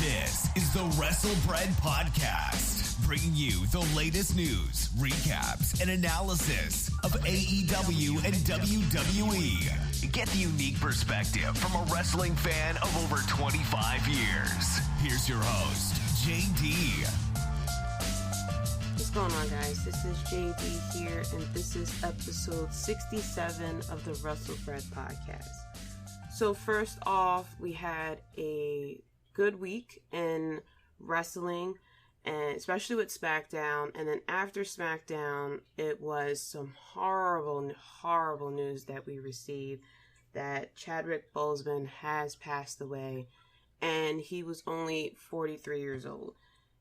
This is the WrestleBread Podcast, bringing you the latest news, recaps, and analysis of AEW and WWE. Get the unique perspective from a wrestling fan of over 25 years. Here's your host, Jaydee. What's going on, guys? This is Jaydee here, and this is episode 67 of the WrestleBread Podcast. So first off, we had a good week in wrestling, and especially with SmackDown. And then after SmackDown, it was some horrible news that we received that Chadwick Boseman has passed away, and he was only 43 years old.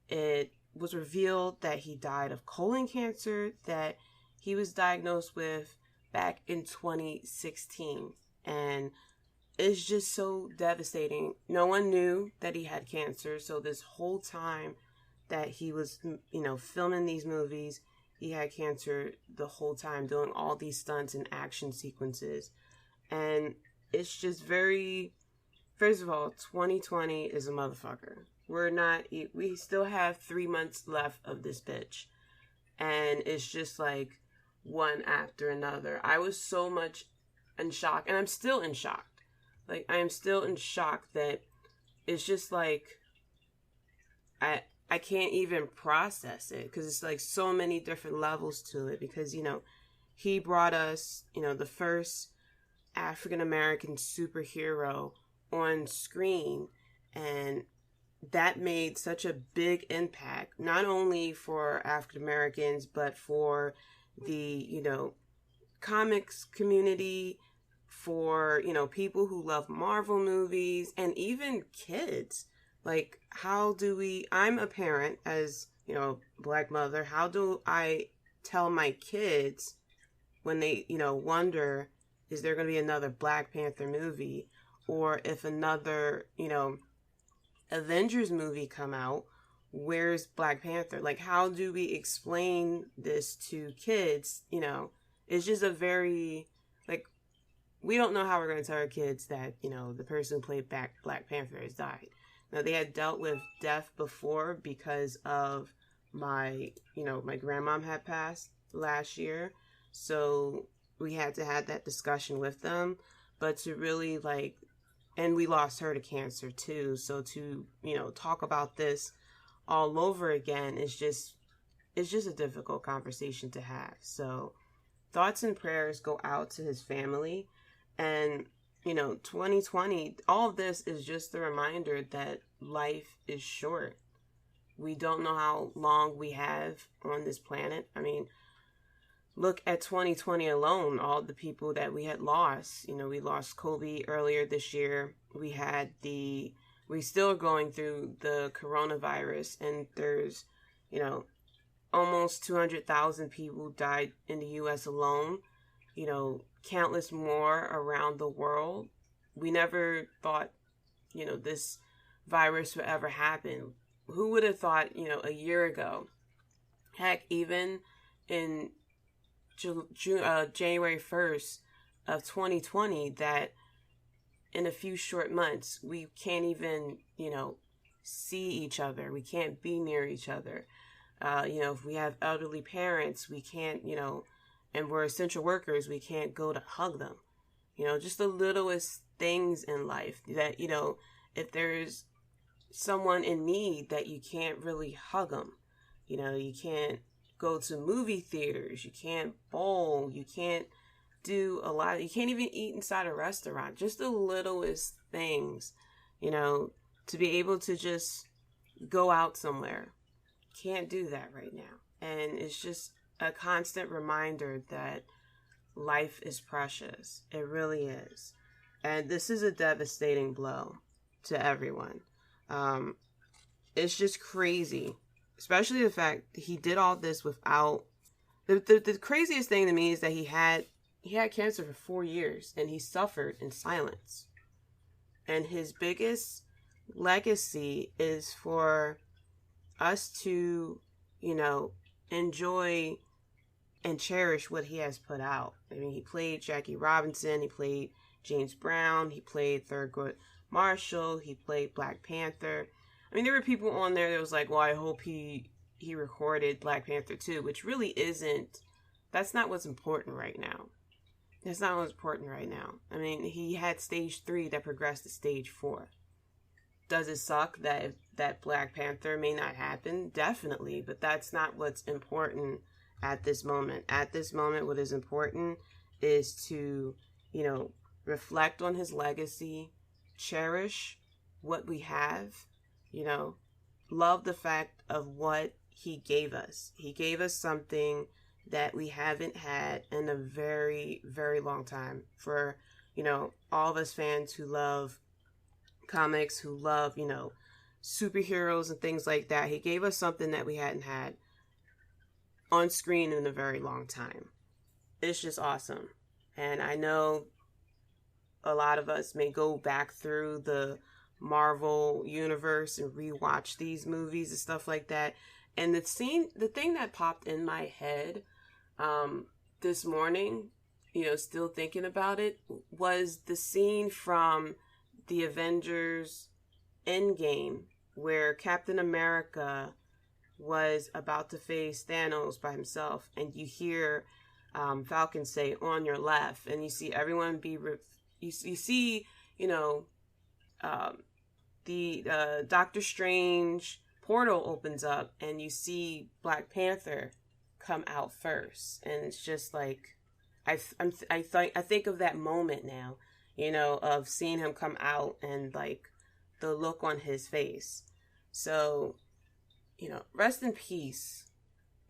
It was revealed that he died of colon cancer that he was diagnosed with back in 2016, and it's just so devastating. No one knew that he had cancer, so this whole time that he was, filming these movies, he had cancer the whole time, doing all these stunts and action sequences. And it's just first of all, 2020 is a motherfucker. We still have 3 months left of this bitch. And it's just like one after another. I was so much in shock, and I'm still in shock. Like, I am still in shock that it's just like, I can't even process it, because it's like so many different levels to it, because, he brought us, the first African-American superhero on screen, and that made such a big impact, not only for African-Americans, but for the, comics community, for, people who love Marvel movies, and even kids. Like, I'm a parent, as, Black mother, how do I tell my kids when they, wonder, is there going to be another Black Panther movie? Or if another, Avengers movie come out, where's Black Panther? Like, how do we explain this to kids? It's just a very, we don't know how we're going to tell our kids that, the person who played Black Panther has died. Now, they had dealt with death before because of my grandmom had passed last year. So we had to have that discussion with them. But to really, and we lost her to cancer too. So to, talk about this all over again it's just a difficult conversation to have. So thoughts and prayers go out to his family. And, 2020, all of this is just a reminder that life is short. We don't know how long we have on this planet. I mean, look at 2020 alone, all the people that we had lost. We lost Kobe earlier this year. We still are going through the coronavirus, and there's, almost 200,000 people died in the U.S. alone. Countless more around the world. We never thought, this virus would ever happen. Who would have thought, a year ago? Heck, even in January 1st of 2020, that in a few short months, we can't even, see each other. We can't be near each other. If we have elderly parents, we can't, and we're essential workers, we can't go to hug them. Just the littlest things in life that, if there's someone in need, that you can't really hug them. You can't go to movie theaters, you can't bowl, you can't do a lot. You can't even eat inside a restaurant. Just the littlest things, to be able to just go out somewhere. Can't do that right now. And it's just a constant reminder that life is precious. It really is. And this is a devastating blow to everyone. It's just crazy. Especially the fact that he did all this without... The craziest thing to me is that he had cancer for 4 years, and he suffered in silence. And his biggest legacy is for us to, enjoy and cherish what he has put out. I mean, he played Jackie Robinson, he played James Brown, he played Thurgood Marshall, he played Black Panther. I mean, there were people on there that was like, well, I hope he recorded Black Panther 2, which really isn't, that's not what's important right now. That's not what's important right now. I mean, he had stage 3 that progressed to stage 4. Does it suck that Black Panther may not happen? Definitely, but that's not what's important at this moment. At this moment, what is important is to, reflect on his legacy, cherish what we have, love the fact of what he gave us. He gave us something that we haven't had in a very, very long time. For, all of us fans who love comics, who love, superheroes and things like that. He gave us something that we hadn't had on screen in a very long time. It's just awesome. And I know a lot of us may go back through the Marvel universe and rewatch these movies and stuff like that. And the thing that popped in my head this morning, still thinking about it, was the scene from the Avengers Endgame where Captain America was about to face Thanos by himself, and you hear Falcon say, "On your left," and you see everyone you see the Doctor Strange portal opens up, and you see Black Panther come out first, and it's just like I think of that moment now, of seeing him come out and like the look on his face. So, rest in peace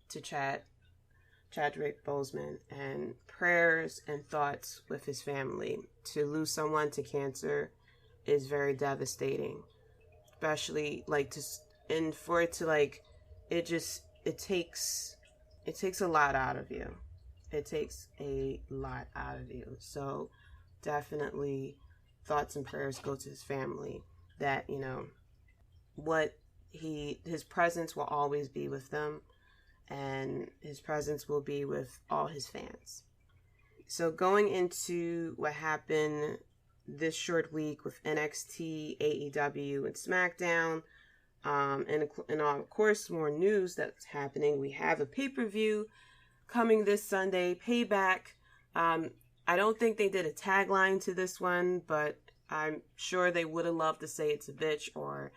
to Chadwick Boseman, and prayers and thoughts with his family. To lose someone to cancer is very devastating, especially for it to it takes a lot out of you. It takes a lot out of you. So definitely thoughts and prayers go to his family, that, his presence will always be with them, and his presence will be with all his fans. So going into what happened this short week with NXT, AEW, and SmackDown, and of course more news that's happening. We have a pay-per-view coming this Sunday, Payback. I don't think they did a tagline to this one, but I'm sure they would have loved to say it's a bitch, or,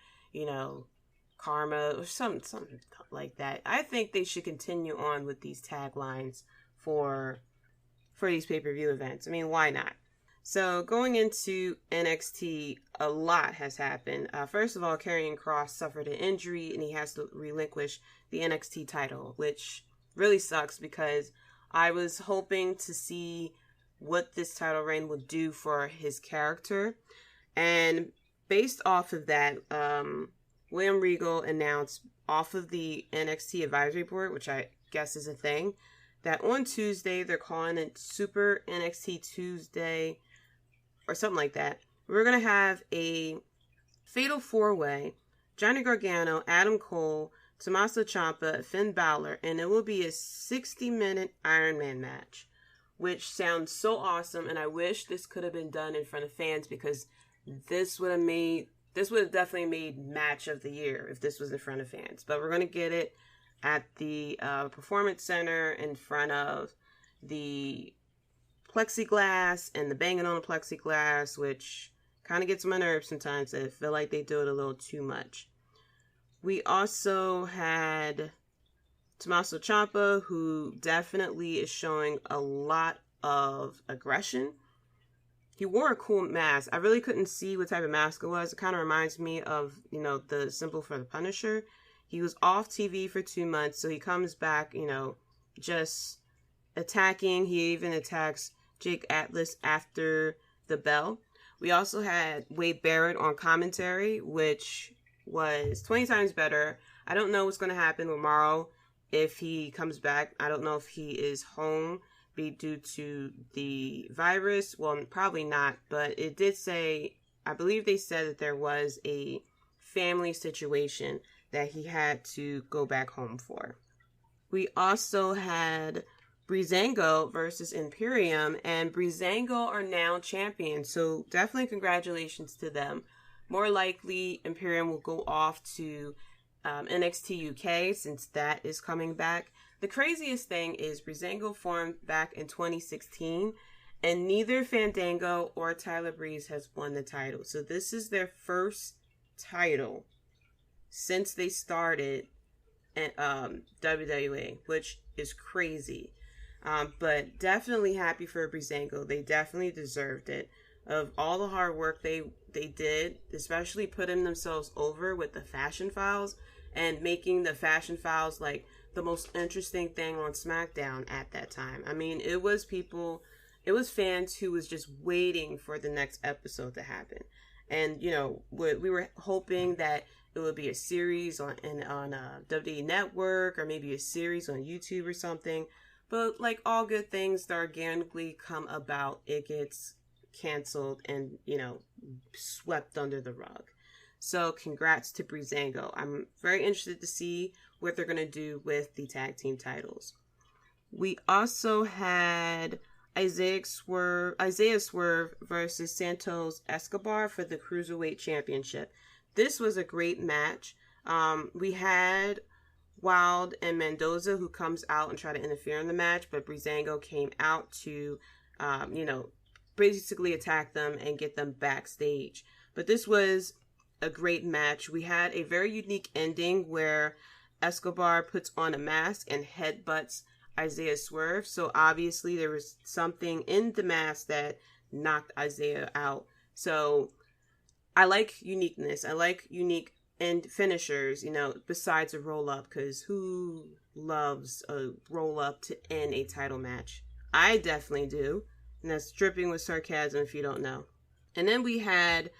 karma, or something like that. I think they should continue on with these taglines for these pay-per-view events. I mean, why not? So going into NXT, a lot has happened. First of all, Karrion Kross suffered an injury, and he has to relinquish the NXT title, which really sucks because I was hoping to see what this title reign would do for his character. And based off of that, William Regal announced off of the NXT advisory board, which I guess is a thing, that on Tuesday, they're calling it Super NXT Tuesday, or something like that. We're going to have a Fatal 4-Way, Johnny Gargano, Adam Cole, Tommaso Ciampa, Finn Balor, and it will be a 60-minute Iron Man match, which sounds so awesome, and I wish this could have been done in front of fans, because this would have definitely made match of the year if this was in front of fans. But we're going to get it at the Performance Center in front of the plexiglass and the banging on the plexiglass, which kind of gets on my nerves sometimes. I feel like they do it a little too much. We also had Tommaso Ciampa, who definitely is showing a lot of aggression. He wore a cool mask. I really couldn't see what type of mask it was. It kind of reminds me of, the symbol for the Punisher. He was off TV for 2 months, so he comes back, just attacking. He even attacks Jake Atlas after the bell. We also had Wade Barrett on commentary, which was 20 times better. I don't know what's going to happen with Morrow if he comes back. I don't know if he is home due to the virus. Well, probably not, but it did say, I believe they said that there was a family situation that he had to go back home for. We also had Breezango versus Imperium, and Breezango are now champions, so definitely congratulations to them. more likely Imperium will go off to NXT UK, since that is coming back. The craziest thing is Breezango formed back in 2016, and neither Fandango or Tyler Breeze has won the title. So this is their first title since they started at WWE, which is crazy. But definitely happy for Breezango. They definitely deserved it. Of all the hard work they did, especially putting themselves over with the Fashion Files and making the Fashion Files like the most interesting thing on SmackDown at that time. I mean, it was fans who was just waiting for the next episode to happen. And, you know, we were hoping that it would be a series on WWE Network, or maybe a series on YouTube or something. But like all good things that organically come about, it gets canceled and, you know, swept under the rug. So congrats to Breezango. I'm very interested to see what they're going to do with the tag team titles. We also had Isaiah Swerve versus Santos Escobar for the Cruiserweight Championship. This was a great match. We had Wild and Mendoza, who comes out and try to interfere in the match, but Breezango came out to, basically attack them and get them backstage. But this was a great match. We had a very unique ending where Escobar puts on a mask and headbutts Isaiah Swerve. So obviously there was something in the mask that knocked Isaiah out. So I like uniqueness. I like unique end finishers, you know, besides a roll-up, because who loves a roll-up to end a title match? I definitely do. And that's dripping with sarcasm if you don't know. And then we had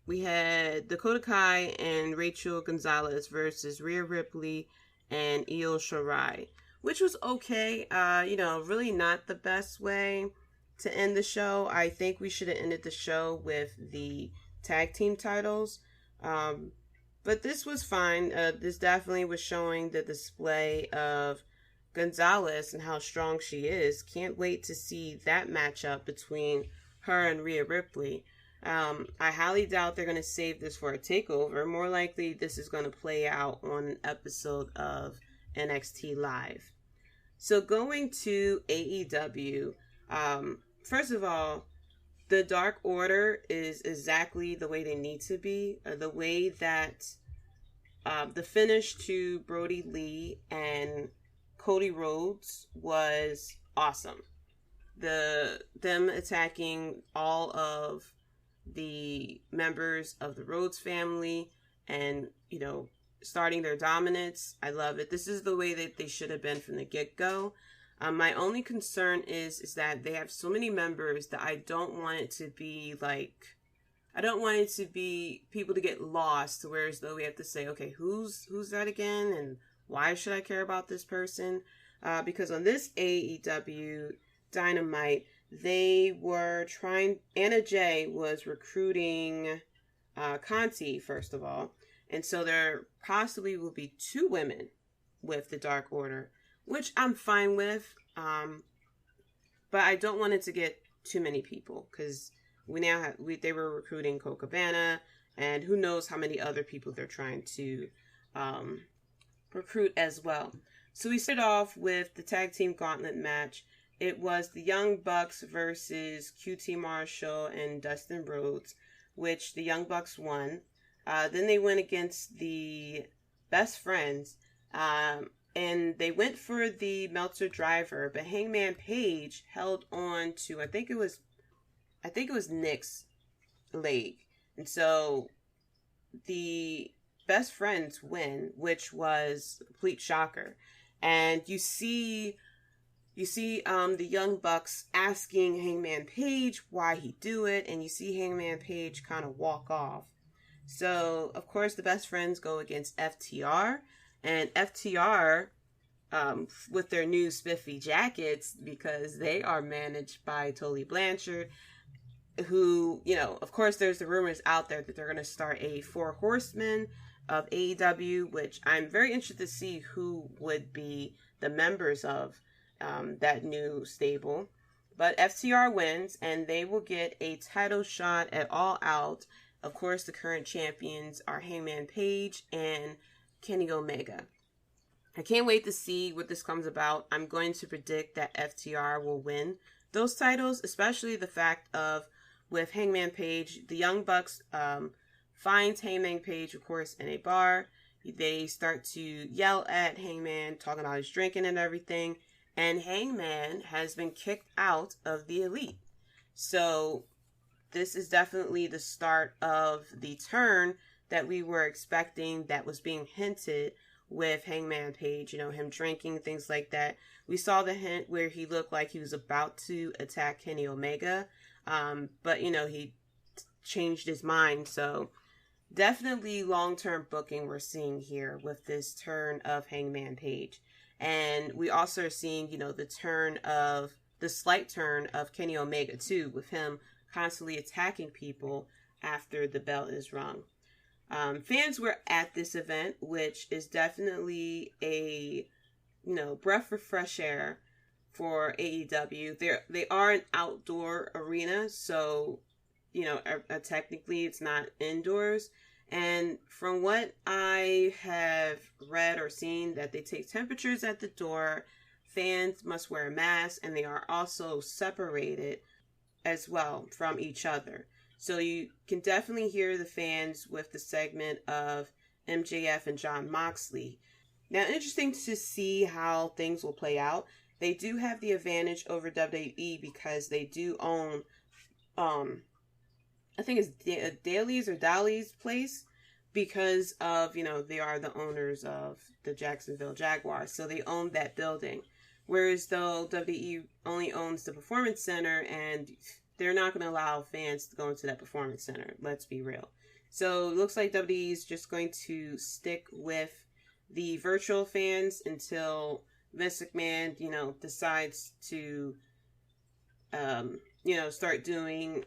Dakota Kai and Rachel Gonzalez versus Rhea Ripley and Io Shirai, which was okay. Really not the best way to end the show. I think we should have ended the show with the tag team titles. But this was fine. This definitely was showing the display of Gonzalez and how strong she is. Can't wait to see that matchup between her and Rhea Ripley. I highly doubt they're going to save this for a takeover. More likely this is going to play out on an episode of NXT Live. So going to AEW, first of all, the Dark Order is exactly the way they need to be. The way that the finish to Brody Lee and Cody Rhodes was awesome. Them attacking all of the members of the Rhodes family and, you know, starting their dominance. I love it. This is the way that they should have been from the get-go. My only concern is that they have so many members that I don't want it to be people to get lost, whereas though we have to say, okay, who's that again? And why should I care about this person? Because on this AEW Dynamite, they were trying, Anna Jay was recruiting Conti, first of all. And so there possibly will be 2 women with the Dark Order, which I'm fine with. But I don't want it to get too many people, because they were recruiting Colt Cabana, and who knows how many other people they're trying to recruit as well. So we started off with the tag team gauntlet match. It was the Young Bucks versus QT Marshall and Dustin Rhodes, which the Young Bucks won. Then they went against the Best Friends, and they went for the Meltzer Driver, but Hangman Page held on to, I think it was Nick's leg. And so the Best Friends win, which was a complete shocker. And you see the Young Bucks asking Hangman Page why he do it, and you see Hangman Page kind of walk off. So, of course, the Best Friends go against FTR, and FTR, with their new spiffy jackets, because they are managed by Tully Blanchard, who, you know, of course, there's the rumors out there that they're going to start a 4 Horsemen of AEW, which I'm very interested to see who would be the members of that new stable. But FTR wins, and they will get a title shot at All Out Of course, the current champions are Hangman Page and Kenny Omega. I can't wait to see what this comes about. I'm going to predict that FTR will win those titles, especially the fact of, with Hangman Page, the Young Bucks finds Hangman Page, of course, in a bar. They start to yell at Hangman, talking about his drinking and everything. And Hangman has been kicked out of the Elite. So this is definitely the start of the turn that we were expecting, that was being hinted with Hangman Page, you know, him drinking, things like that. We saw the hint where he looked like he was about to attack Kenny Omega, but, you know, he changed his mind. So definitely long-term booking we're seeing here with this turn of Hangman Page. And we also are seeing, you know, the slight turn of Kenny Omega too, with him constantly attacking people after the bell is rung. Fans were at this event, which is definitely a, you know, breath of fresh air for AEW. They are an outdoor arena, so, you know, technically it's not indoors. And from what I have read or seen, that they take temperatures at the door, fans must wear a mask, and they are also separated as well from each other. So you can definitely hear the fans with the segment of MJF and Jon Moxley. Now, interesting to see how things will play out. They do have the advantage over WWE because they do own, I think it's Daly's or Dolly's place, because of, you know, they are the owners of the Jacksonville Jaguars. So they own that building. Whereas though WWE only owns the Performance Center, and they're not going to allow fans to go into that Performance Center. Let's be real. So it looks like WWE is just going to stick with the virtual fans until Vince McMahon, you know, decides to, you know, start to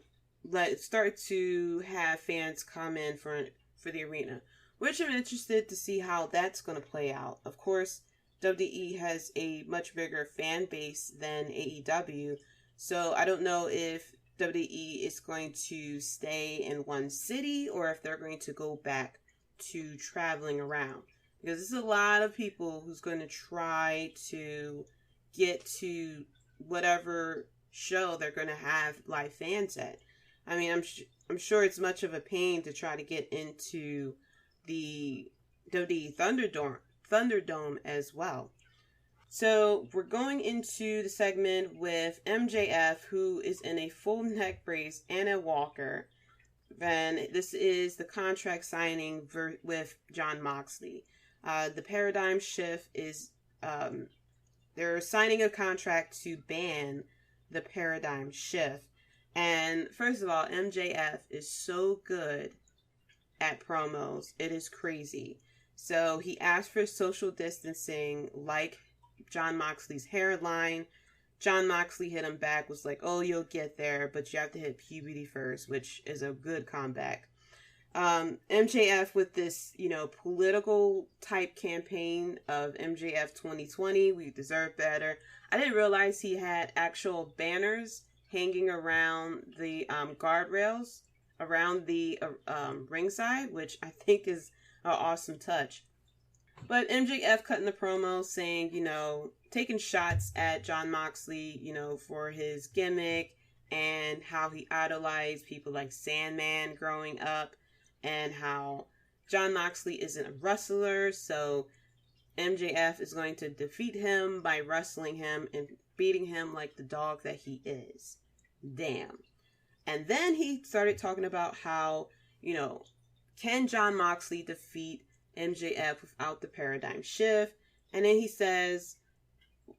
have fans come in for the arena, which I'm interested to see how that's going to play out. Of course, WWE has a much bigger fan base than AEW, so I don't know if WWE is going to stay in one city or if they're going to go back to traveling around, because there's a lot of people who's going to try to get to whatever show they're going to have live fans at. I mean, I'm sure it's much of a pain to try to get into the WWE Thunderdome as well. So we're going into the segment with MJF, who is in a full neck brace and a walker. And this is the contract signing with Jon Moxley. The paradigm shift is they're signing a contract to ban the paradigm shift. And first of all, MJF is so good at promos. It is crazy. So he asked for social distancing, like Jon Moxley's hairline. Jon Moxley hit him back, was like, oh, you'll get there, but you have to hit puberty first, which is a good comeback. MJF with this, you know, political type campaign of MJF 2020, we deserve better. I didn't realize he had actual banners hanging around the guardrails around the ringside, which I think is an awesome touch. But MJF cutting the promo saying, you know, taking shots at Jon Moxley, you know, for his gimmick and how he idolized people like Sandman growing up, and how Jon Moxley isn't a wrestler, so MJF is going to defeat him by wrestling him and beating him like the dog that he is. Damn. And then he started talking about how, you know, can Jon Moxley defeat MJF without the paradigm shift? And then he says,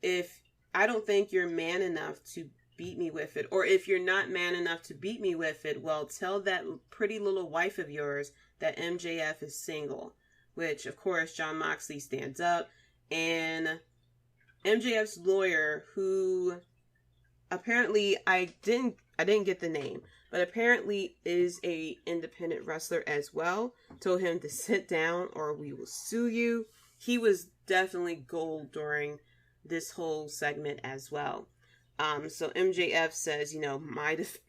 if I don't think you're man enough to beat me with it, or if you're not man enough to beat me with it, well, tell that pretty little wife of yours that MJF is single. Which, of course, Jon Moxley stands up, and MJF's lawyer, who apparently I didn't get the name, but apparently is a independent wrestler as well, told him to sit down or we will sue you. He was definitely gold during this whole segment as well. So MJF says,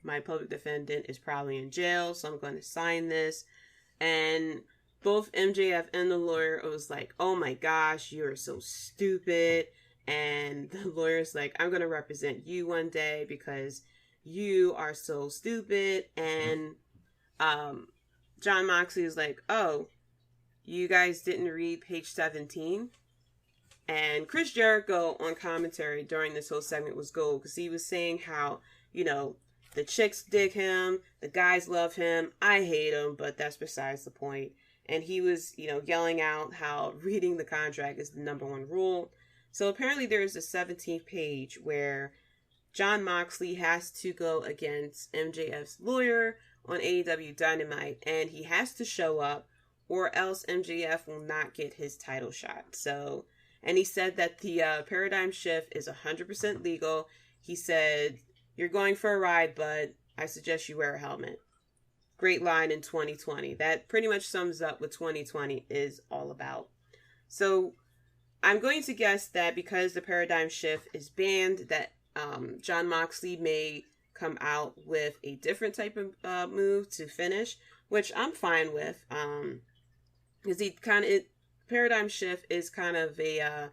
my public defendant is probably in jail, so I'm going to sign this. And both MJF and the lawyer was like, oh my gosh, you are so stupid. And the lawyer's like, I'm going to represent you one day because you are so stupid. And Jon Moxley is like, oh, you guys didn't read page 17? And Chris Jericho on commentary during this whole segment was gold because he was saying how, the chicks dig him, the guys love him, I hate him, but that's besides the point. And he was, yelling out how reading the contract is the number one rule. So apparently there's a 17th page where Jon Moxley has to go against MJF's lawyer on AEW Dynamite, and he has to show up or else MJF will not get his title shot. So, and he said that the paradigm shift is 100% legal. He said, you're going for a ride, but I suggest you wear a helmet. Great line in 2020. That pretty much sums up what 2020 is all about. So I'm going to guess that because the paradigm shift is banned, that Jon Moxley may come out with a different type of move to finish, which I'm fine with. Because paradigm shift is kind of a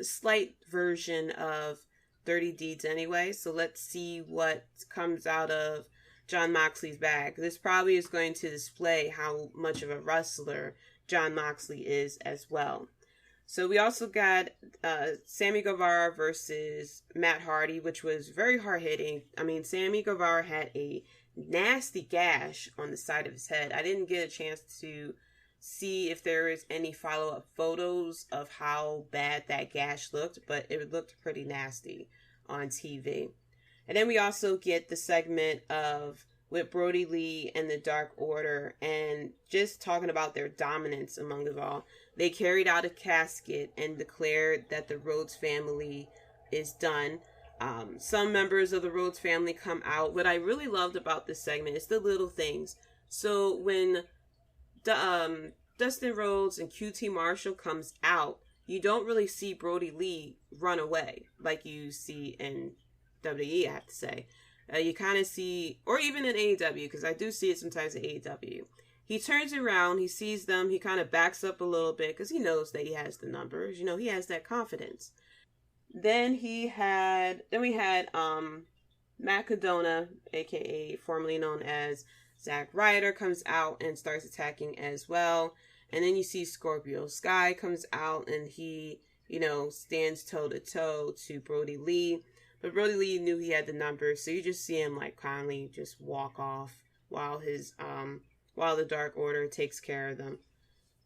slight version of Dirty Deeds anyway. So let's see what comes out of Jon Moxley's bag. This probably is going to display how much of a wrestler Jon Moxley is as well. So we also got Sammy Guevara versus Matt Hardy, which was very hard-hitting. I mean, Sammy Guevara had a nasty gash on the side of his head. I didn't get a chance to see if there is any follow-up photos of how bad that gash looked, but it looked pretty nasty on TV. And then we also get the segment with Brody Lee and the Dark Order, and just talking about their dominance among us all. They carried out a casket and declared that the Rhodes family is done. Some members of the Rhodes family come out. What I really loved about this segment is the little things. So when Dustin Rhodes and QT Marshall comes out, you don't really see Brody Lee run away like you see in WWE, I have to say. You kind of see, or even in AEW, because I do see it sometimes in AEW. He turns around, he sees them, he kind of backs up a little bit because he knows that he has the numbers. He has that confidence. Then we had Matt Cardona, aka formerly known as Zack Ryder, comes out and starts attacking as well. And then you see Scorpio Sky comes out and he, stands toe-to-toe to Brody Lee. But Brody Lee knew he had the numbers, so you just see him kindly just walk off while the Dark Order takes care of them.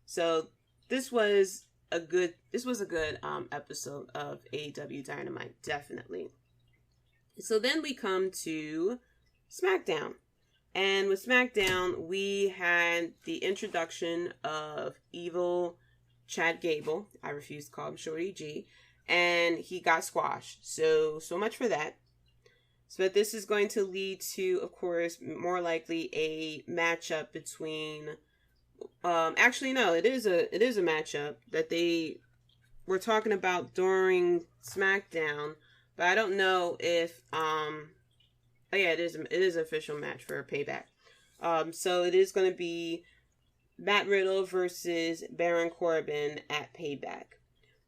So this was a good episode of AEW Dynamite, definitely. So then we come to SmackDown. And with SmackDown, we had the introduction of evil Chad Gable. I refuse to call him Shorty G. And he got squashed. So much for that. So this is going to lead to, of course, more likely a matchup between... it is a matchup that they were talking about during SmackDown. But I don't know if... it is an official match for Payback. So it is going to be Matt Riddle versus Baron Corbin at Payback.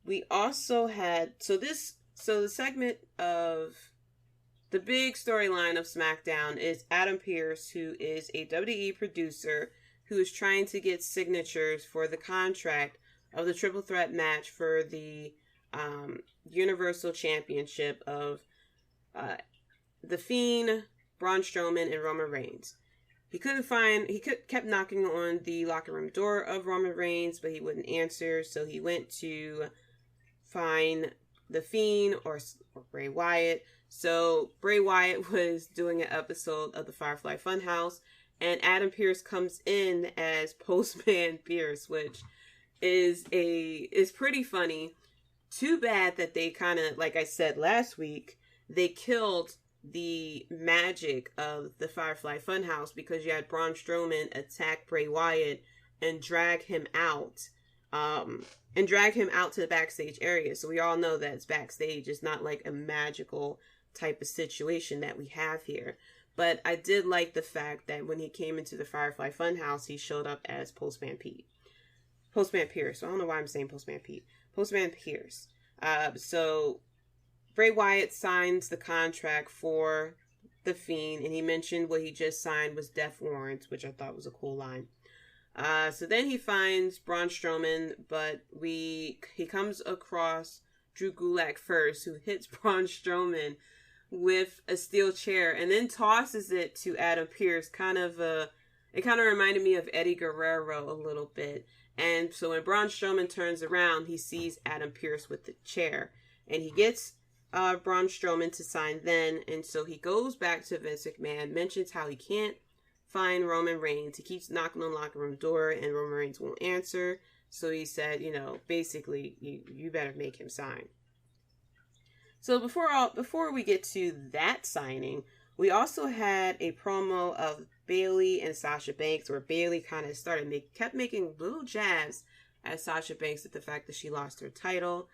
We also had the segment of the big storyline of SmackDown is Adam Pearce, who is a WWE producer who is trying to get signatures for the contract of the triple threat match for the Universal Championship of The Fiend, Braun Strowman, and Roman Reigns. He kept knocking on the locker room door of Roman Reigns, but he wouldn't answer, so he went to find The Fiend or Bray Wyatt. So Bray Wyatt was doing an episode of the Firefly Funhouse, and Adam Pearce comes in as Postman Pearce, which is pretty funny. Too bad that they kind of, like I said last week, they killed the magic of the Firefly Funhouse because you had Braun Strowman attack Bray Wyatt and drag him out to the backstage area. So we all know that it's backstage. It's not like a magical type of situation that we have here. But I did like the fact that when he came into the Firefly Funhouse, he showed up as Postman Pierce. So I don't know why I'm saying Postman Pete. Postman Pierce. So Bray Wyatt signs the contract for the Fiend, and he mentioned what he just signed was death warrants, which I thought was a cool line. So then he finds Braun Strowman, but he comes across Drew Gulak first, who hits Braun Strowman with a steel chair and then tosses it to Adam Pearce. It kind of reminded me of Eddie Guerrero a little bit. And so when Braun Strowman turns around, he sees Adam Pearce with the chair, and he gets Braun Strowman to sign then. And so he goes back to Vince McMahon, mentions how he can't find Roman Reigns. He keeps knocking on the locker room door and Roman Reigns won't answer. So he said, basically, you better make him sign. So before we get to that signing, we also had a promo of Bayley and Sasha Banks, where Bayley kind of kept making little jabs at Sasha Banks at the fact that she lost her title.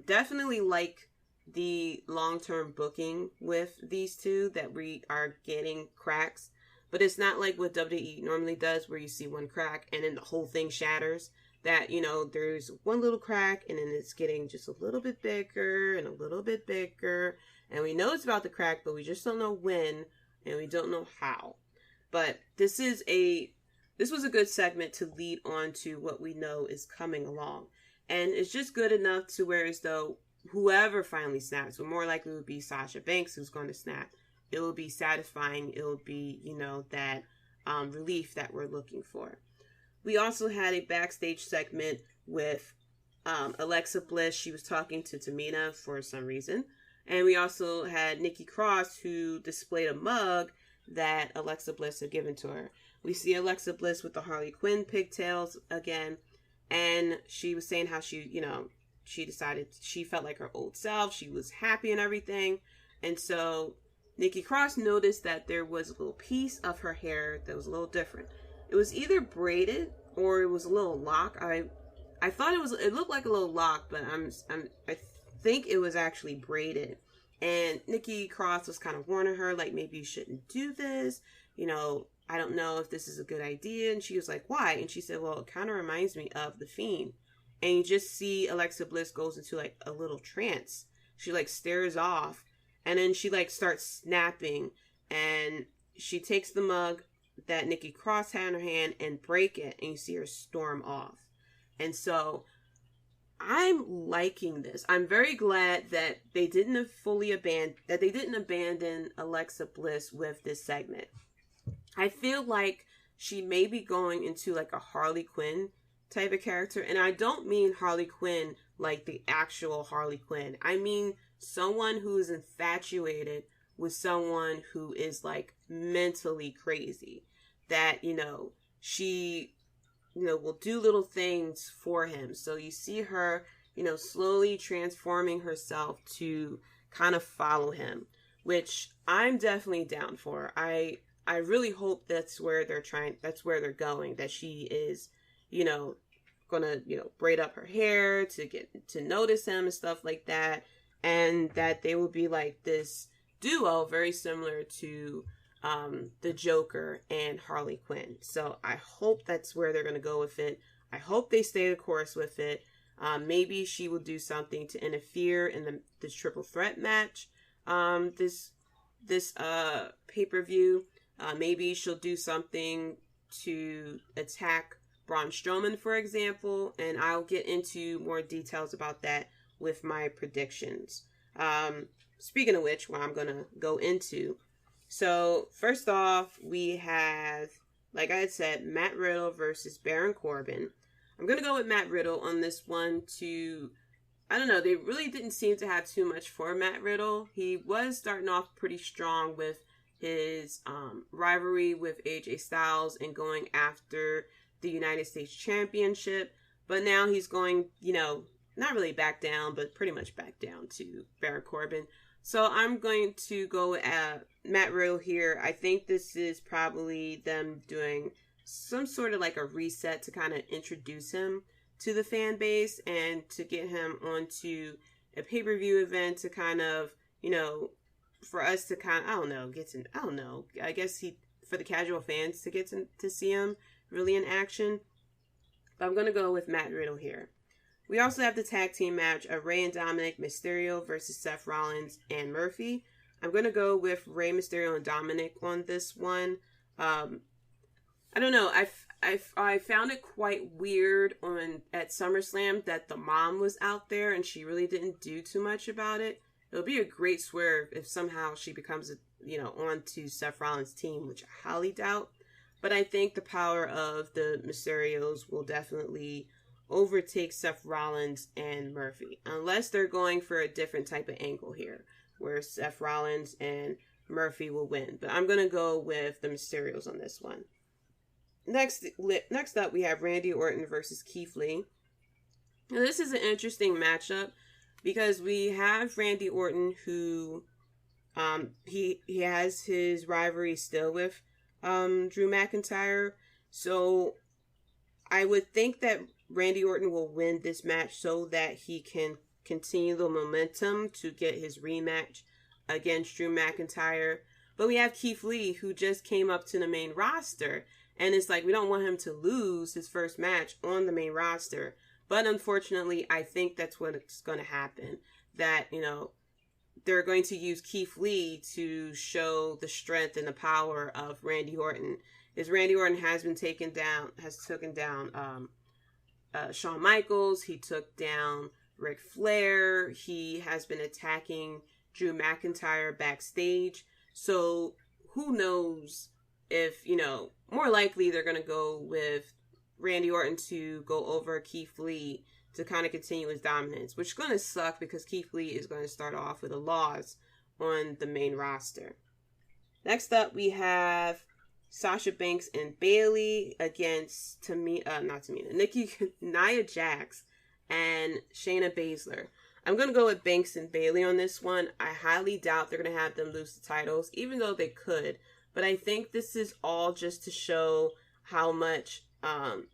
Definitely like the long-term booking with these two, that we are getting cracks. But it's not like what WWE normally does, where you see one crack and then the whole thing shatters. That, there's one little crack and then it's getting just a little bit bigger and a little bit bigger. And we know it's about the crack, but we just don't know when and we don't know how. But this was a good segment to lead on to what we know is coming along. And it's just good enough to where as though whoever finally snaps, but more likely it would be Sasha Banks who's going to snap. It will be satisfying. It will be, that relief that we're looking for. We also had a backstage segment with Alexa Bliss. She was talking to Tamina for some reason. And we also had Nikki Cross, who displayed a mug that Alexa Bliss had given to her. We see Alexa Bliss with the Harley Quinn pigtails again. And she was saying how she decided she felt like her old self. She was happy and everything. And so Nikki Cross noticed that there was a little piece of her hair that was a little different. It was either braided or it was a little lock. I thought it looked like a little lock, but I think it was actually braided. And Nikki Cross was kind of warning her, like, maybe you shouldn't do this. I don't know if this is a good idea. And she was like, why? And she said, well, it kind of reminds me of The Fiend. And you just see Alexa Bliss goes into like a little trance. She like stares off and then she like starts snapping and she takes the mug that Nikki Cross had in her hand and break it, and you see her storm off. And so I'm liking this. I'm very glad that they didn't abandon Alexa Bliss with this segment. I feel like she may be going into like a Harley Quinn type of character, and I don't mean Harley Quinn like the actual Harley Quinn. I mean someone who is infatuated with someone who is like mentally crazy, that she will do little things for him. So you see her slowly transforming herself to kind of follow him, which I'm definitely down for. I really hope that's where they're going, that she is gonna braid up her hair to get to notice him and stuff like that, and that they will be like this duo very similar to the Joker and Harley Quinn. So I hope that's where they're going to go with it. I hope they stay the course with it. Maybe she will do something to interfere in the triple threat match, this pay-per-view. Maybe she'll do something to attack Braun Strowman, for example, and I'll get into more details about that with my predictions. Speaking of which, what I'm going to go into. So, first off, we have, like I had said, Matt Riddle versus Baron Corbin. I'm going to go with Matt Riddle on this one I don't know, they really didn't seem to have too much for Matt Riddle. He was starting off pretty strong with his rivalry with AJ Styles and going after the United States Championship. But now he's going, not really back down, but pretty much back down to Baron Corbin. So I'm going to go at Matt Riddle here. I think this is probably them doing some sort of like a reset to kind of introduce him to the fan base and to get him onto a pay-per-view event to kind of, for us to kind of, I guess for the casual fans to get to see him really in action. But I'm going to go with Matt Riddle here. We also have the tag team match of Rey and Dominik, Mysterio versus Seth Rollins and Murphy. I'm going to go with Rey, Mysterio, and Dominik on this one. I don't know. I found it quite weird at SummerSlam that the mom was out there and she really didn't do too much about it. It'll be a great swerve if somehow she becomes onto Seth Rollins' team, which I highly doubt. But I think the power of the Mysterios will definitely overtake Seth Rollins and Murphy, unless they're going for a different type of angle here, where Seth Rollins and Murphy will win. But I'm going to go with the Mysterios on this one. Next up, we have Randy Orton versus Keith Lee. Now, this is an interesting matchup because we have Randy Orton, who he has his rivalry still with Drew McIntyre. So I would think that Randy Orton will win this match so that he can continue the momentum to get his rematch against Drew McIntyre. But we have Keith Lee, who just came up to the main roster. And it's like, we don't want him to lose his first match on the main roster. But unfortunately, I think that's what's going to happen. That, they're going to use Keith Lee to show the strength and the power of Randy Orton. Because Randy Orton has taken down Shawn Michaels. He took down Ric Flair. He has been attacking Drew McIntyre backstage. So who knows if, more likely they're going to go with Randy Orton to go over Keith Lee to kind of continue his dominance, which is going to suck because Keith Lee is going to start off with a loss on the main roster. Next up, we have Sasha Banks and Bayley against Nia Jax and Shayna Baszler. I'm going to go with Banks and Bayley on this one. I highly doubt they're going to have them lose the titles, even though they could. But I think this is all just to show how much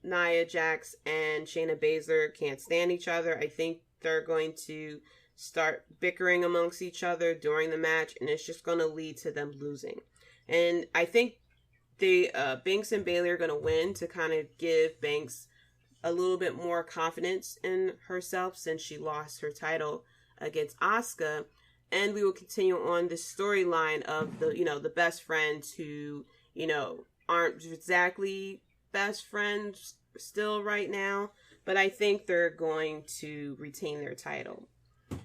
Nia Jax and Shayna Baszler can't stand each other. I think they're going to start bickering amongst each other during the match, and it's just going to lead to them losing. And I think Banks and Bayley are going to win to kind of give Banks a little bit more confidence in herself since she lost her title against Asuka. And we will continue on this storyline of the best friends who, aren't exactly best friends still right now. But I think they're going to retain their title.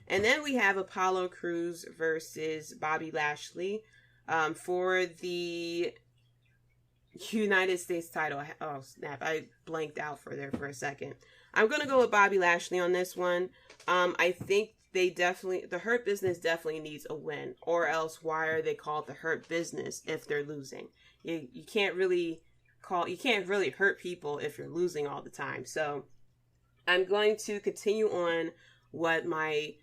And then we have Apollo Crews versus Bobby Lashley for the United States title. Oh, snap. I blanked out for a second. I'm going to go with Bobby Lashley on this one. I think the Hurt Business definitely needs a win, or else why are they called the Hurt Business if they're losing? You can't really hurt people if you're losing all the time. So I'm going to continue on what my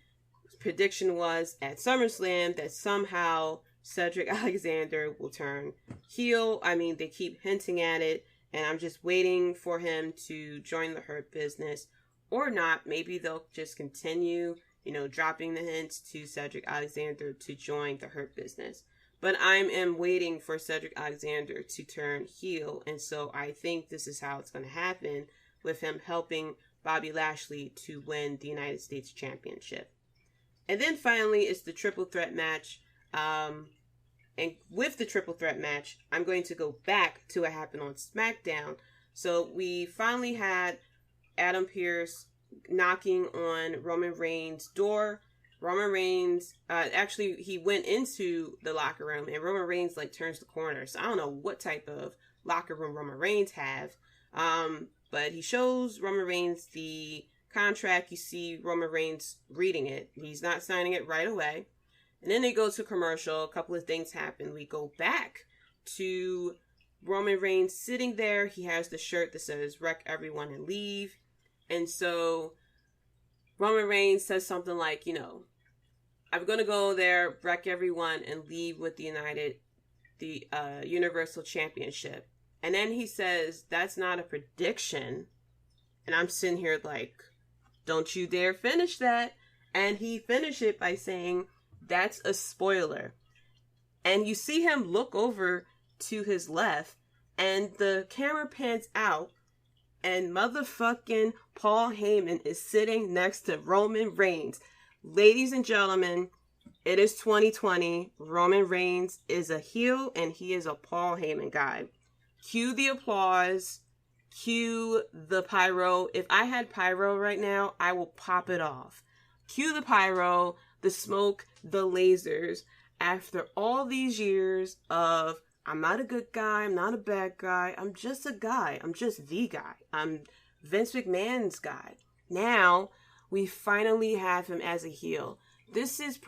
prediction was at SummerSlam, that somehow Cedric Alexander will turn heel. I mean, they keep hinting at it, and I'm just waiting for him to join the Hurt Business or not. Maybe they'll just continue dropping the hints to Cedric Alexander to join the Hurt Business. But I am waiting for Cedric Alexander to turn heel, and so I think this is how it's going to happen, with him helping Bobby Lashley to win the United States Championship. And then finally, it's the triple threat match. And with the triple threat match, I'm going to go back to what happened on SmackDown. So we finally had Adam Pearce knocking on Roman Reigns' door. Roman Reigns, he went into the locker room, and Roman Reigns turns the corner. So I don't know what type of locker room Roman Reigns have. But he shows Roman Reigns the contract. You see Roman Reigns reading it. He's not signing it right away. And then they go to commercial. A couple of things happen. We go back to Roman Reigns sitting there. He has the shirt that says "Wreck Everyone and Leave." And so Roman Reigns says something like, I'm going to go there, wreck everyone, and leave with the Universal Championship. And then he says, that's not a prediction. And I'm sitting here like, don't you dare finish that. And he finished it by saying, that's a spoiler. And you see him look over to his left, and the camera pans out, and motherfucking Paul Heyman is sitting next to Roman Reigns. Ladies and gentlemen, it is 2020. Roman Reigns is a heel, and he is a Paul Heyman guy. Cue the applause. Cue the pyro. If I had pyro right now, I will pop it off. Cue the pyro, the smoke, the lasers. After all these years of, I'm not a good guy, I'm not a bad guy, I'm just a guy. I'm just the guy. I'm Vince McMahon's guy. Now, we finally have him as a heel. This is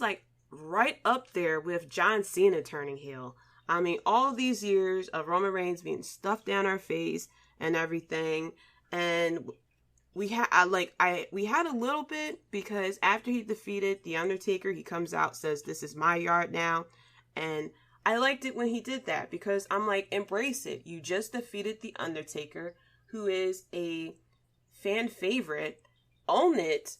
like right up there with John Cena turning heel. I mean, all these years of Roman Reigns being stuffed down our face and everything, and we had a little bit, because after he defeated The Undertaker, he comes out, says, "This is my yard now," and I liked it when he did that, because I'm like, embrace it. You just defeated The Undertaker, who is a fan favorite. Own it.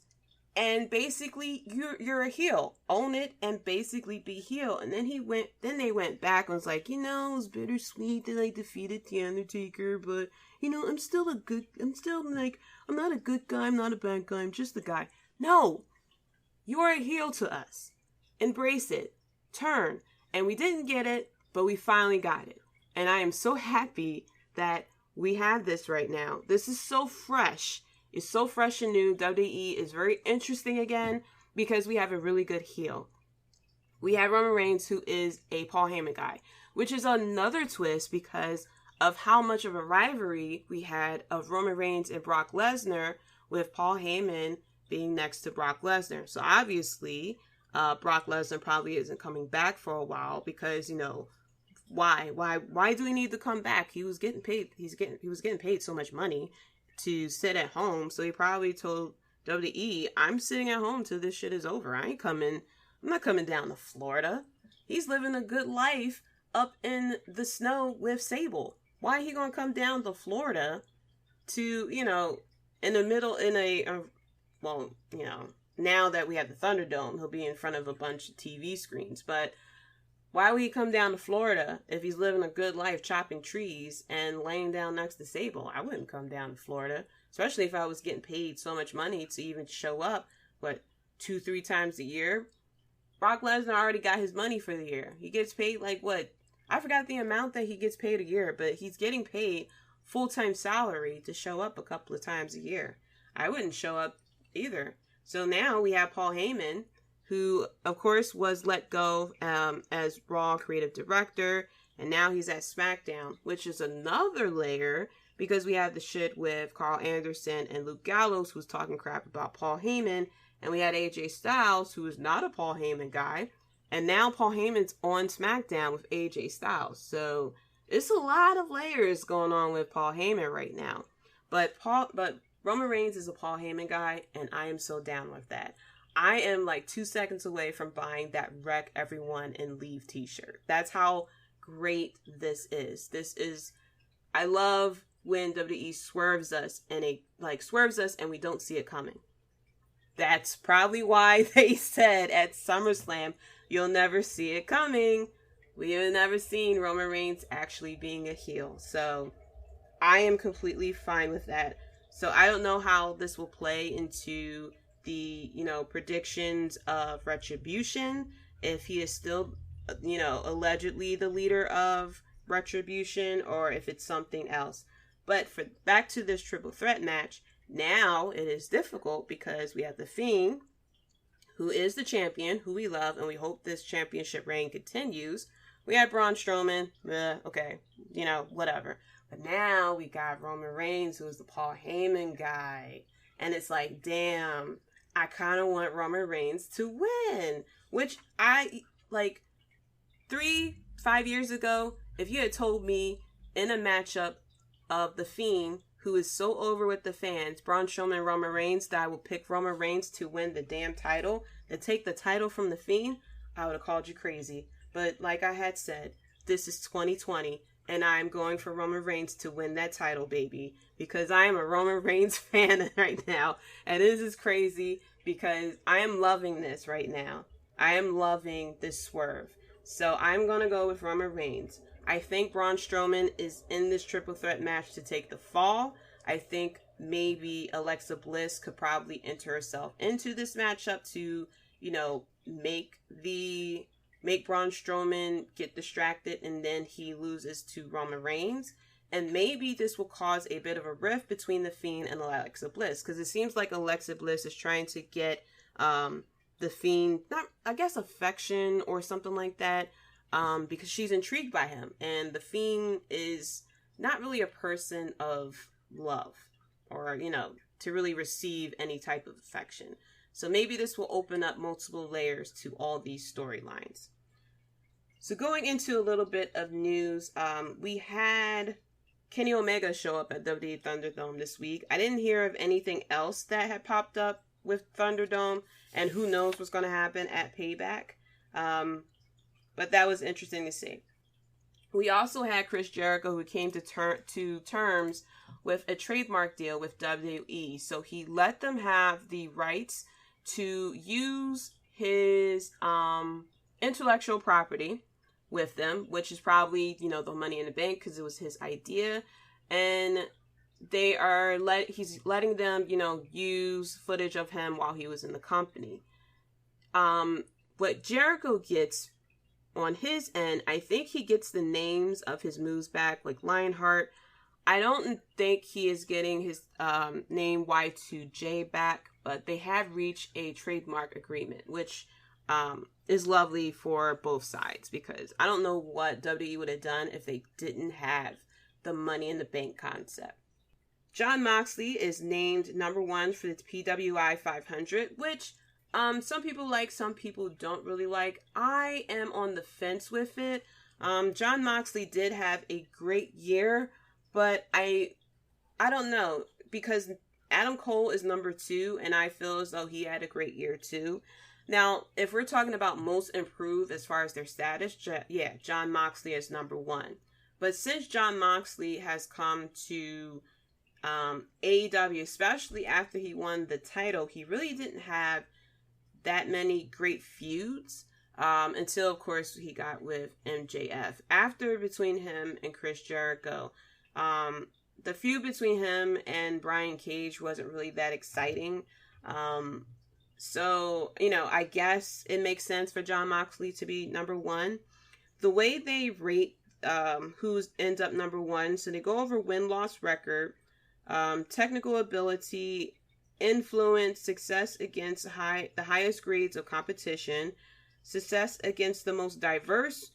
And basically, you're a heel. Own it and basically be heel. And then they went back and was like, it was bittersweet that I defeated The Undertaker, but, I'm not a good guy, I'm not a bad guy, I'm just a guy. No! You're a heel to us. Embrace it. Turn. And we didn't get it, but we finally got it. And I am so happy that we have this right now. This is so fresh. It's so fresh and new. WWE is very interesting again because we have a really good heel. We have Roman Reigns, who is a Paul Heyman guy, which is another twist because of how much of a rivalry we had of Roman Reigns and Brock Lesnar, with Paul Heyman being next to Brock Lesnar. So obviously, Brock Lesnar probably isn't coming back for a while because, why do we need to come back? He was getting paid. He was getting paid so much money to sit at home. So he probably told WWE, I'm sitting at home till this shit is over. I'm not coming down to Florida. He's living a good life up in the snow with Sable. Why he gonna come down to Florida to, in the middle, now that we have the Thunderdome, he'll be in front of a bunch of TV screens. But why would he come down to Florida if he's living a good life chopping trees and laying down next to Sable? I wouldn't come down to Florida, especially if I was getting paid so much money to even show up, 2-3 times a year? Brock Lesnar already got his money for the year. He gets paid I forgot the amount that he gets paid a year, but he's getting paid full-time salary to show up a couple of times a year. I wouldn't show up either. So now we have Paul Heyman, who, of course, was let go as Raw creative director, and now he's at SmackDown, which is another layer, because we have the shit with Carl Anderson and Luke Gallows, who's talking crap about Paul Heyman, and we had AJ Styles, who is not a Paul Heyman guy, and now Paul Heyman's on SmackDown with AJ Styles. So it's a lot of layers going on with Paul Heyman right now. But Roman Reigns is a Paul Heyman guy, and I am so down with that. I am 2 seconds away from buying that Wreck Everyone and Leave t-shirt. That's how great this is. I love when WWE swerves us and we don't see it coming. That's probably why they said at SummerSlam, you'll never see it coming. We have never seen Roman Reigns actually being a heel. So I am completely fine with that. So I don't know how this will play into the, predictions of Retribution, if he is still, allegedly the leader of Retribution, or if it's something else. But back to this triple threat match, now it is difficult because we have the Fiend, who is the champion, who we love, and we hope this championship reign continues. We had Braun Strowman, okay, whatever. But now we got Roman Reigns, who is the Paul Heyman guy. And it's like, damn, I kind of want Roman Reigns to win. Which 3-5 years ago, if you had told me in a matchup of the Fiend, who is so over with the fans, Braun Strowman and Roman Reigns, that I would pick Roman Reigns to win the damn title, to take the title from the Fiend, I would have called you crazy. But like I had said, this is 2020. And I'm going for Roman Reigns to win that title, baby. Because I am a Roman Reigns fan right now. And this is crazy because I am loving this right now. I am loving this swerve. So I'm going to go with Roman Reigns. I think Braun Strowman is in this triple threat match to take the fall. I think maybe Alexa Bliss could probably enter herself into this matchup to, make Braun Strowman get distracted, and then he loses to Roman Reigns. And maybe this will cause a bit of a rift between the Fiend and Alexa Bliss, because it seems like Alexa Bliss is trying to get the Fiend, affection or something like that, because she's intrigued by him. And the Fiend is not really a person of love or, to really receive any type of affection. So maybe this will open up multiple layers to all these storylines. So going into a little bit of news, we had Kenny Omega show up at WWE Thunderdome this week. I didn't hear of anything else that had popped up with Thunderdome, and who knows what's going to happen at Payback. But that was interesting to see. We also had Chris Jericho, who came to terms with a trademark deal with WWE. So he let them have the rights to use his intellectual property with them, which is probably, the Money in the Bank, because it was his idea. And he's letting them, use footage of him while he was in the company. What Jericho gets on his end, I think he gets the names of his moves back, like Lionheart. I don't think he is getting his name Y2J back, but they have reached a trademark agreement, which is lovely for both sides, because I don't know what WWE would have done if they didn't have the Money in the Bank concept. Jon Moxley is named number 1 for the PWI 500, which some people like, some people don't really like. I am on the fence with it. Jon Moxley did have a great year, but I don't know, because Adam Cole is number 2, and I feel as though he had a great year too. Now, if we're talking about most improved as far as their status, Jon Moxley is number 1. But since Jon Moxley has come to AEW, especially after he won the title, he really didn't have that many great feuds until, of course, he got with MJF. After, between him and Chris Jericho, the feud between him and Brian Cage wasn't really that exciting. So, I guess it makes sense for Jon Moxley to be number 1. The way they rate who ends up number 1, so they go over win-loss record, technical ability, influence, success against the highest grades of competition, success against the most diverse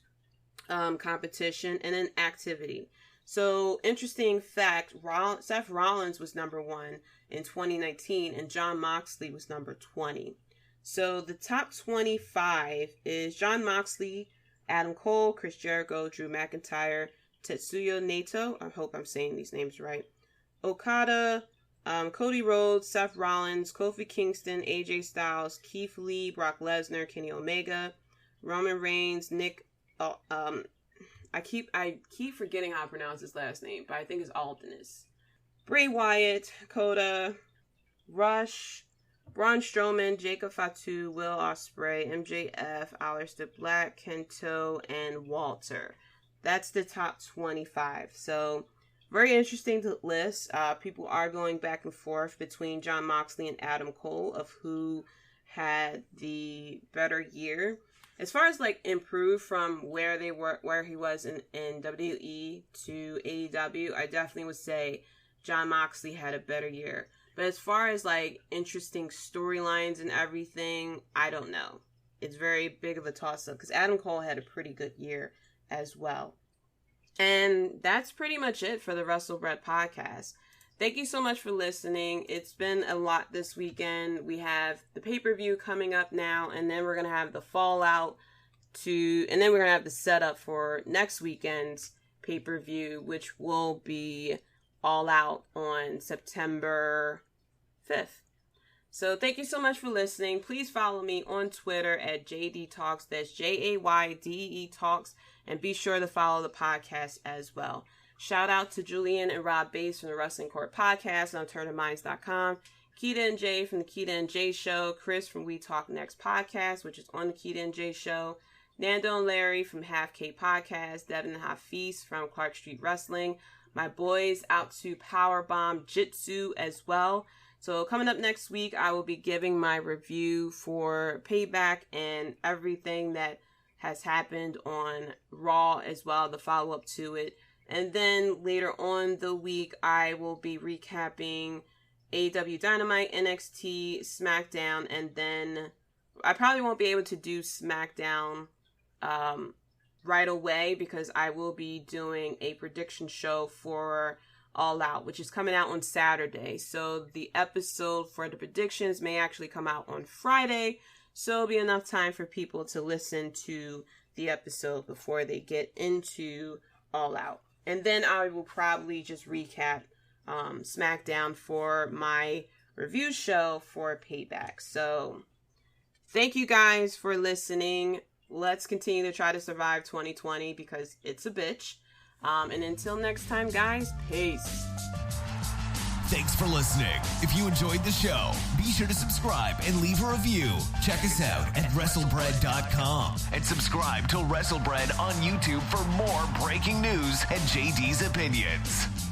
competition, and then activity. So, interesting fact, Seth Rollins was number 1 in 2019, and Jon Moxley was number 20. So, the top 25 is Jon Moxley, Adam Cole, Chris Jericho, Drew McIntyre, Tetsuya Naito, I hope I'm saying these names right, Okada, Cody Rhodes, Seth Rollins, Kofi Kingston, AJ Styles, Keith Lee, Brock Lesnar, Kenny Omega, Roman Reigns, I keep forgetting how to pronounce his last name, but I think it's Aldinus, Bray Wyatt, Coda, Rush, Braun Strowman, Jacob Fatu, Will Ospreay, MJF, Aleister Black, Kento, and Walter. That's the top 25. So, very interesting to list. People are going back and forth between Jon Moxley and Adam Cole of who had the better year. As far as improved from where he was in WWE to AEW, I definitely would say Jon Moxley had a better year. But as far as interesting storylines and everything, I don't know. It's very big of a toss-up, because Adam Cole had a pretty good year as well. And that's pretty much it for the WrestleBread podcast. Thank you so much for listening. It's been a lot this weekend. We have the pay-per-view coming up now, and then we're going to have the fallout and then we're going to have the setup for next weekend's pay-per-view, which will be All Out on September 5th. So thank you so much for listening. Please follow me on Twitter at Jaydee Talks. That's JAYDE Talks. And be sure to follow the podcast as well. Shout out to Julian and Rob Bass from the Wrestling Court Podcast on TurnOfMinds.com. Keita and Jay from the Keita and Jay Show, Chris from We Talk Next Podcast, which is on the Keita and Jay Show, Nando and Larry from Half K Podcast, Devin and Hafiz from Clark Street Wrestling, my boys out to Powerbomb Jitsu as well. So coming up next week, I will be giving my review for Payback and everything that has happened on Raw as well, the follow-up to it. And then later on the week, I will be recapping AEW Dynamite, NXT, SmackDown, and then I probably won't be able to do SmackDown right away because I will be doing a prediction show for All Out, which is coming out on Saturday. So the episode for the predictions may actually come out on Friday, so it'll be enough time for people to listen to the episode before they get into All Out. And then I will probably just recap SmackDown for my review show for Payback. So thank you guys for listening. Let's continue to try to survive 2020 because it's a bitch. And until next time, guys, peace. Thanks for listening. If you enjoyed the show, be sure to subscribe and leave a review. Check us out at WrestleBread.com and subscribe to WrestleBread on YouTube for more breaking news and JD's opinions.